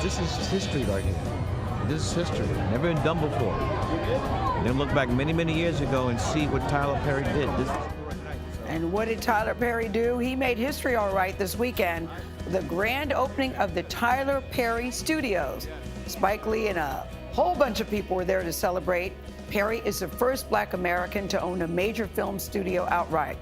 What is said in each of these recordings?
This is history right here. This is history. Never been done before. And then look back many, many years ago and see what Tyler Perry did. And what did Tyler Perry do? He made history all right this weekend. The grand opening of the Tyler Perry Studios. Spike Lee and a whole bunch of people were there to celebrate. Perry is the first Black American to own a major film studio outright.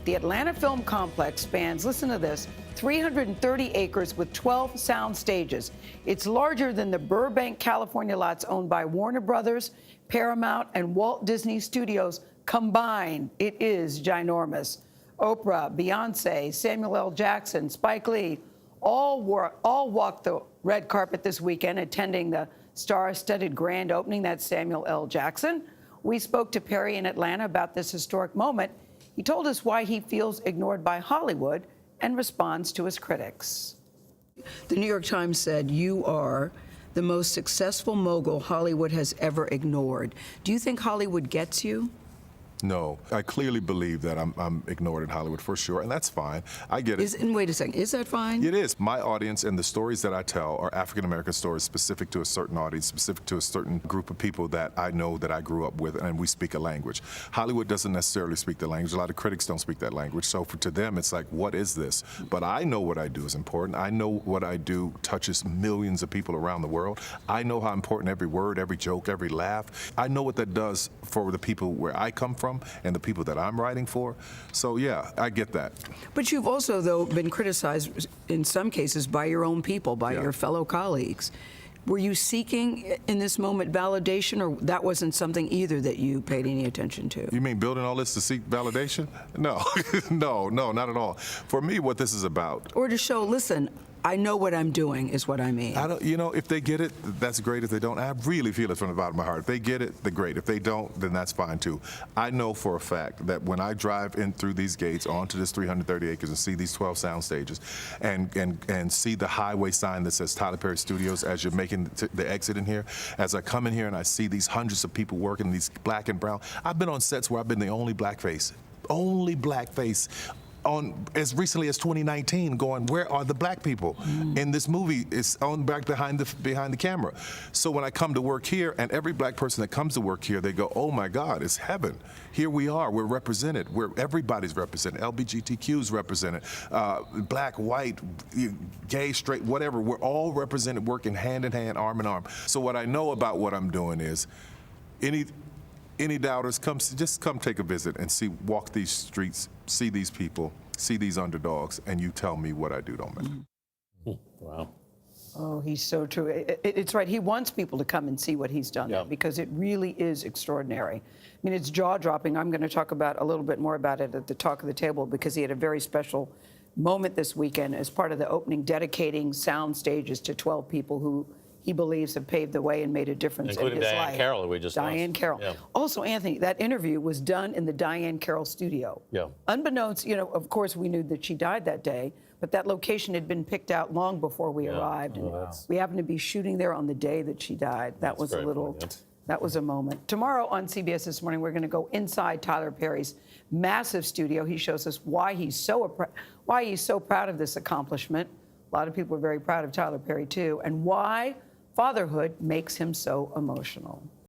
The Atlanta Film Complex spans, listen to this, 330 acres with 12 sound stages. It's larger than the Burbank, California lots owned by Warner Brothers, Paramount, and Walt Disney Studios combined. It is ginormous. Oprah, Beyonce, Samuel L. Jackson, Spike Lee, all walked the red carpet this weekend attending the star-studded grand opening. That's Samuel L. Jackson. We spoke to Perry in Atlanta about this historic moment. He told us why he feels ignored by Hollywood and responds to his critics. The New York Times said you are the most successful mogul Hollywood has ever ignored. Do you think Hollywood gets you? No, I clearly believe that I'm ignored in Hollywood for sure, and that's fine. I get it. And wait a second, is that fine? It is. My audience and the stories that I tell are African-American stories specific to a certain audience, specific to a certain group of people that I know that I grew up with, and we speak a language. Hollywood doesn't necessarily speak the language. A lot of critics don't speak that language, so to them it's like, what is this? But I know what I do is important. I know what I do touches millions of people around the world. I know how important every word, every joke, every laugh. I know what that does for the people where I come from and the people that I'm writing for. So yeah, I get that. But you've also, though, been criticized in some cases by your own people, by your fellow colleagues. Were you seeking in this moment validation, or that wasn't something either that you paid any attention to? You mean building all this to seek validation? No, no, not at all. For me, what this is about. Or to show, listen, I know what I'm doing is what I mean. I don't, you know, if they get it, that's great. If they don't, I really feel it from the bottom of my heart. If they get it, they're great. If they don't, then that's fine too. I know for a fact that when I drive in through these gates onto this 330 acres and see these 12 sound stages and see the highway sign that says Tyler Perry Studios as you're making the exit in here, as I come in here and I see these hundreds of people working, these black and brown. I've been on sets where I've been the only black face on as recently as 2019, going, where are the black people in this movie? It's on back behind the camera. So when I come to work here, and every black person that comes to work here, they go, oh my God, it's heaven. Here we are, we're represented, everybody's represented, LGBTQ's represented, black, white, gay, straight, whatever, we're all represented, working hand in hand, arm in arm. So what I know about what I'm doing is, any doubters, just come take a visit and walk these streets, see these people, see these underdogs, and you tell me what I do don't matter. Wow. Oh, he's so true. It's right. He wants people to come and see what he's done because it really is extraordinary. I mean, it's jaw-dropping. I'm going to talk about a little bit more about it at the Talk of the Table because he had a very special moment this weekend as part of the opening, dedicating sound stages to 12 people who he believes have paved the way and made a difference in his life. Including Diane Carroll, we just Diane Carroll. Yeah. Also, Anthony, that interview was done in the Diane Carroll studio. Yeah. Unbeknownst, you know, of course, we knew that she died that day, but that location had been picked out long before we arrived. And we happened to be shooting there on the day that she died. That was a little, that was a moment. Tomorrow on CBS This Morning, we're going to go inside Tyler Perry's massive studio. He shows us why he's so proud of this accomplishment. A lot of people are very proud of Tyler Perry, too, and why fatherhood makes him so emotional.